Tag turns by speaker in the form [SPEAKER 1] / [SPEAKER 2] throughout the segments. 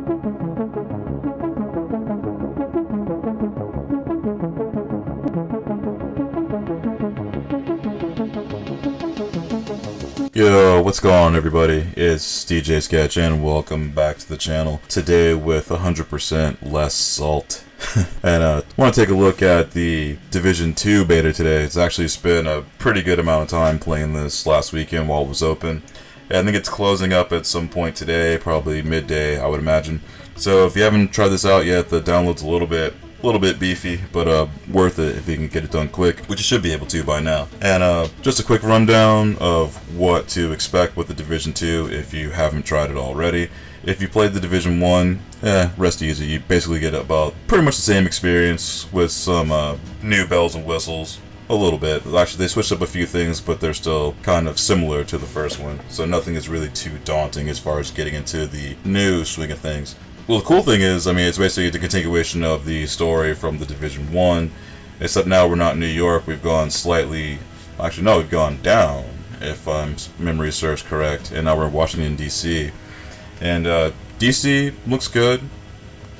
[SPEAKER 1] Yo, what's going on, everybody? It's DJ Sketch and welcome back to the channel. Today with 100% less salt. And I want to take a look at the Division 2 beta today. It's actually spent a pretty good amount of time playing this last weekend while it was open. And I think it's closing up at some point today, probably midday, I would imagine. So if you haven't tried this out yet, the download's a little bit beefy, but worth it if you can get it done quick, which you should be able to by now. And just a quick rundown of what to expect with the Division 2 if you haven't tried it already. If you played the Division 1, rest easy. You basically get about pretty much the same experience with some new bells and whistles. A little bit. Actually, they switched up a few things, but they're still kind of similar to the first one. So nothing is really too daunting as far as getting into the new swing of things. Well, the cool thing is, I mean, it's basically the continuation of the story from the Division 1, except now we're not in New York. We've gone slightly, actually no, we've gone down, if memory serves correct, and now we're in Washington, D.C. And D.C. looks good.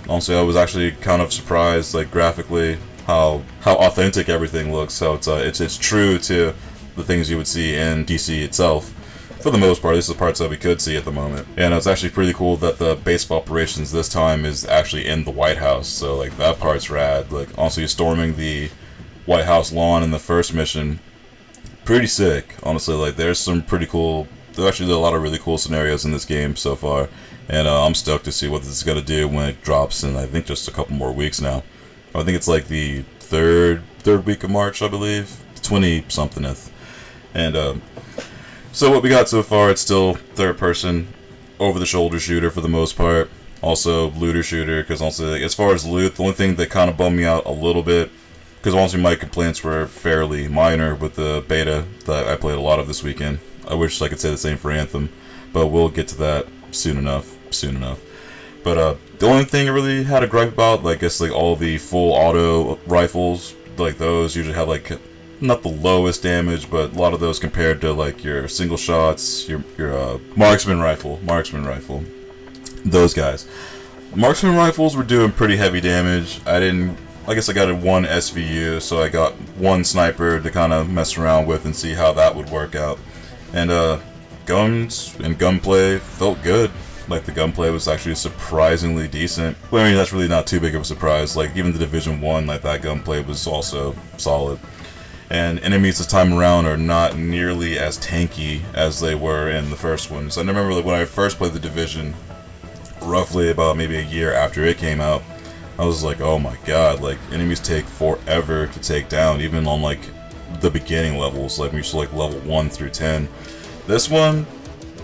[SPEAKER 1] Honestly, I was actually kind of surprised, like, graphically, how authentic everything looks. So it's true to the things you would see in D.C. itself. For the most part, these are the parts that we could see at the moment. And it's actually pretty cool that the base of operations this time is actually in the White House. So, like, that part's rad. Like, also, you're storming the White House lawn in the first mission. Pretty sick, honestly. Like, there's some pretty cool... There's actually a lot of really cool scenarios in this game so far. And I'm stoked to see what this is going to do when it drops in, I think, just a couple more weeks now. I think it's like the third week of March, I believe. 20-somethingth. And, so what we got so far, it's still third-person, over-the-shoulder shooter for the most part. Also, looter shooter, because also, like, as far as loot, the only thing that kind of bummed me out a little bit, because honestly my complaints were fairly minor with the beta that I played a lot of this weekend. I wish I could say the same for Anthem, but we'll get to that soon enough. But the only thing I really had a gripe about, like, I guess, like, all the full auto rifles, like, those usually have, like, not the lowest damage, but a lot of those compared to, like, your single shots, your marksman rifle, those guys. Marksman rifles were doing pretty heavy damage. I guess I got one SVU, so I got one sniper to kind of mess around with and see how that would work out. And guns and gunplay felt good. Like, the gunplay was actually surprisingly decent. Well, I mean, that's really not too big of a surprise. Like, even the Division 1, like, that gunplay was also solid. And enemies this time around are not nearly as tanky as they were in the first one. So I remember, like, when I first played the Division, roughly about maybe a year after it came out, I was like, oh my god, like, enemies take forever to take down, even on, like, the beginning levels, like, when you're like level 1 through 10. This one,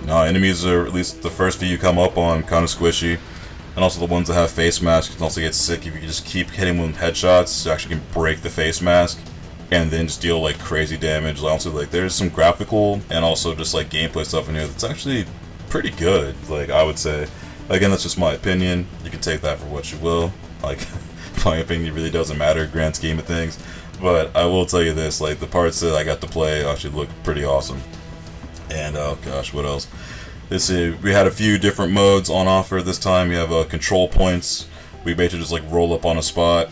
[SPEAKER 1] no, enemies are, at least the first few you come up on, kind of squishy. And also the ones that have face masks can also get sick if you just keep hitting them with headshots. You actually can break the face mask and then just deal, like, crazy damage. Also, like, there's some graphical and also just, like, gameplay stuff in here that's actually pretty good, like, I would say. Again, that's just my opinion. You can take that for what you will. Like, my opinion really doesn't matter, grand scheme of things. But I will tell you this, like, the parts that I got to play actually look pretty awesome. And, oh gosh, what else? Let's see, we had a few different modes on offer this time. We have control points. We basically just, like, roll up on a spot,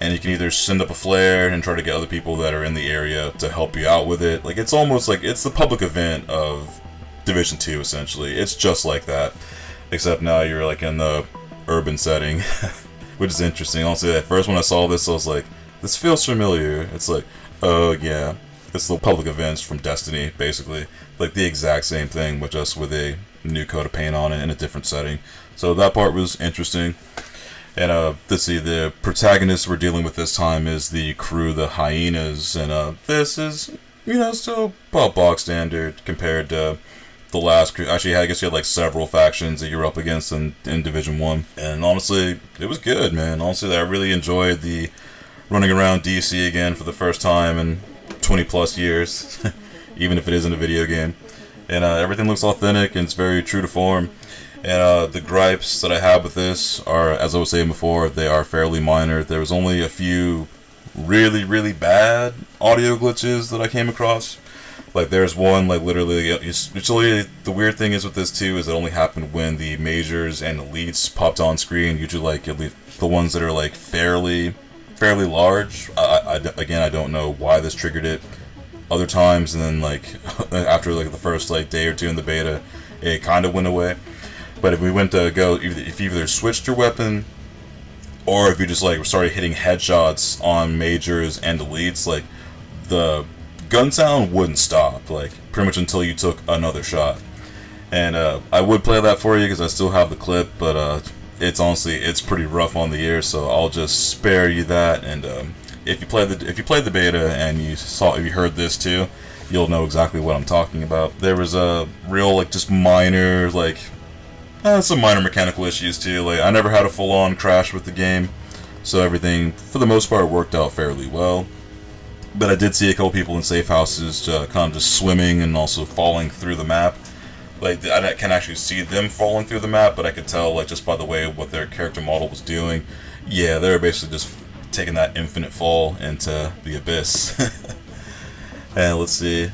[SPEAKER 1] and you can either send up a flare and try to get other people that are in the area to help you out with it. Like, it's almost like it's the public event of Division 2, essentially. It's just like that, except now you're, like, in the urban setting, which is interesting. Honestly, at first when I saw this, I was like, this feels familiar. It's like, oh yeah, it's the public events from Destiny, basically. Like, the exact same thing, but just with a new coat of paint on it in a different setting. So that part was interesting. And let's see, the protagonist we're dealing with this time is the crew, the Hyenas, and this is, you know, still about bog standard compared to the last crew. Actually, I guess you had, like, several factions that you're up against in Division 1. And honestly, it was good, man. Honestly, I really enjoyed the running around DC again for the first time in 20 plus years, even if it isn't a video game. And everything looks authentic and it's very true to form. And the gripes that I have with this are, as I was saying before, they are fairly minor. There was only a few really, really bad audio glitches that I came across. Like there's one like literally. It's really the weird thing is with this too is it only happened when the majors and elites popped on screen. Usually like at least the ones that are like fairly large. Again, I don't know why this triggered it. Other times, and then like after like the first like day or two in the beta, it kind of went away. But if we went to go, if you either switched your weapon, or if you just like started hitting headshots on majors and elites, like the gun sound wouldn't stop, like pretty much until you took another shot. And I would play that for you because I still have the clip, but it's honestly it's pretty rough on the ear, so I'll just spare you that. And if you played the beta and you heard this too, you'll know exactly what I'm talking about. There was a real like just minor like some minor mechanical issues too. Like I never had a full-on crash with the game, so everything for the most part worked out fairly well. But I did see a couple people in safe houses kind of just swimming and also falling through the map. Like I can actually see them falling through the map, but I could tell like just by the way what their character model was doing. Yeah, they were basically just taking that infinite fall into the abyss. And let's see.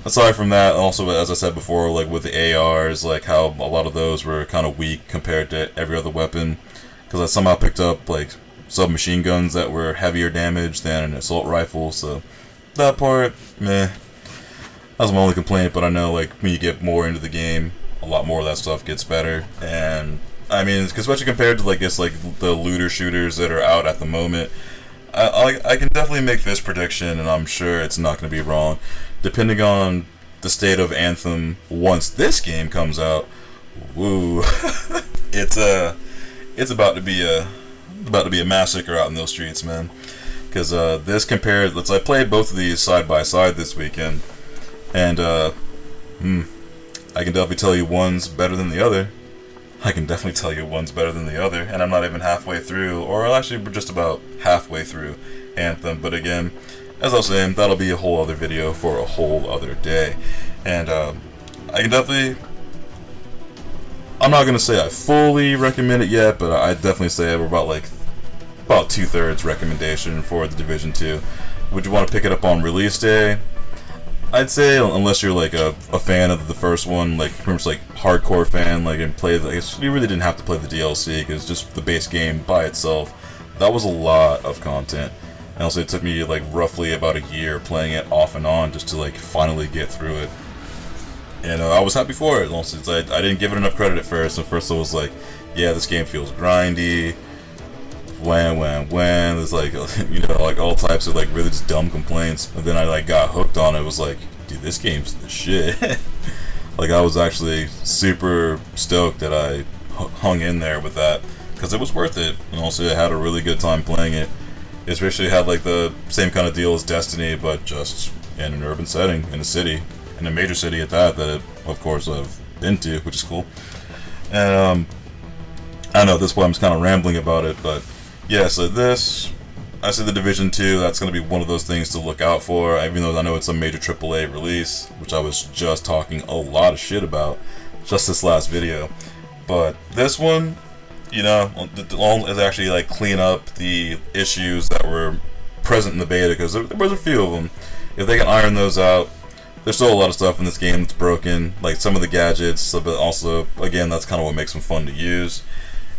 [SPEAKER 1] Aside from that, also as I said before, like with the ARs, like how a lot of those were kind of weak compared to every other weapon, because I somehow picked up like submachine guns that were heavier damage than an assault rifle. So that part, meh. That's my only complaint. But I know like when you get more into the game, a lot more of that stuff gets better. And I mean, especially compared to like the looter shooters that are out at the moment, I can definitely make this prediction, and I'm sure it's not going to be wrong. Depending on the state of Anthem once this game comes out, woo, it's about to be a massacre out in those streets, man. Because this compared, I played both of these side by side this weekend, and I can definitely tell you one's better than the other. And I'm not even halfway through, or actually we're just about halfway through Anthem. But again, as I was saying, that'll be a whole other video for a whole other day. And I can definitely, I'm not gonna say I fully recommend it yet, but I definitely say we're about 2/3 recommendation for the Division 2. Would you want to pick it up on release day? I'd say unless you're like a fan of the first one, like pretty much like hardcore fan, like and play the, you really didn't have to play the DLC because just the base game by itself, that was a lot of content. And also it took me like roughly about a year playing it off and on just to like finally get through it. And I was happy for it. Also, I didn't give it enough credit at first. At first I was like, yeah, this game feels grindy. When there's like like all types of like really just dumb complaints, and then I like got hooked on it. It was like, dude, this game's the shit. Like I was actually super stoked that I hung in there with that because it was worth it, and also I had a really good time playing it. Especially had like the same kind of deal as Destiny, but just in an urban setting, in a city, in a major city at that it, of course I've been to, which is cool. And I know at this point I'm just kind of rambling about it, but yeah, so I say the Division 2, that's going to be one of those things to look out for, even though I know it's a major AAA release, which I was just talking a lot of shit about just this last video. But this one, the goal is actually like clean up the issues that were present in the beta, because there was a few of them. If they can iron those out, there's still a lot of stuff in this game that's broken, like some of the gadgets, but also, again, that's kind of what makes them fun to use.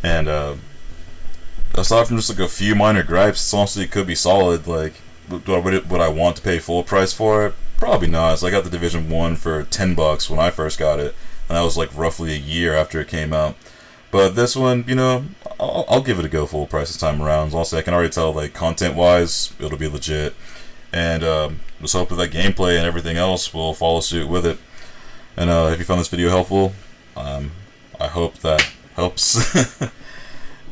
[SPEAKER 1] And aside from just like a few minor gripes, honestly it could be solid. Like, would I want to pay full price for it? Probably not. So I got the Division 1 for $10 when I first got it, and that was like roughly a year after it came out. But this one, I'll give it a go full price this time around. Also, I can already tell, like, content-wise, it'll be legit. And just hope that gameplay and everything else will follow suit with it. And if you found this video helpful, I hope that helps.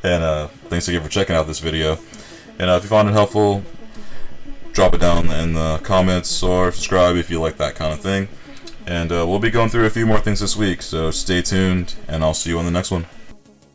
[SPEAKER 1] And thanks again for checking out this video. And if you found it helpful, drop it down in the comments or subscribe if you like that kind of thing. And we'll be going through a few more things this week, so stay tuned, and I'll see you on the next one.